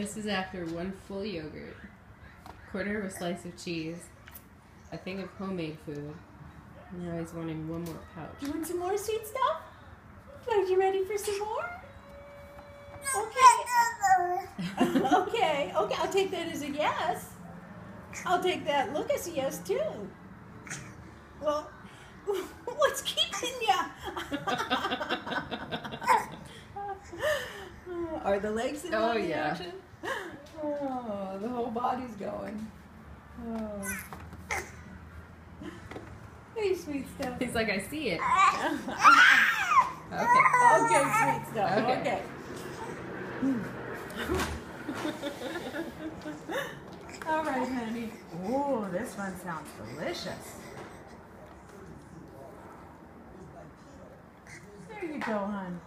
This is after one full yogurt, quarter of a slice of cheese, a thing of homemade food. Now he's wanting one more pouch. You want some more sweet stuff? Are you ready for some more? Okay. Okay, I'll take that as a yes. I'll take that look as a yes too. Well, what's keeping ya? Are the legs in on the action? Oh, the whole body's going. Oh. Hey, sweet stuff. He's like, I see it. Okay. Okay, sweet stuff. Okay. All right, honey. Oh, this one sounds delicious. There you go, hon.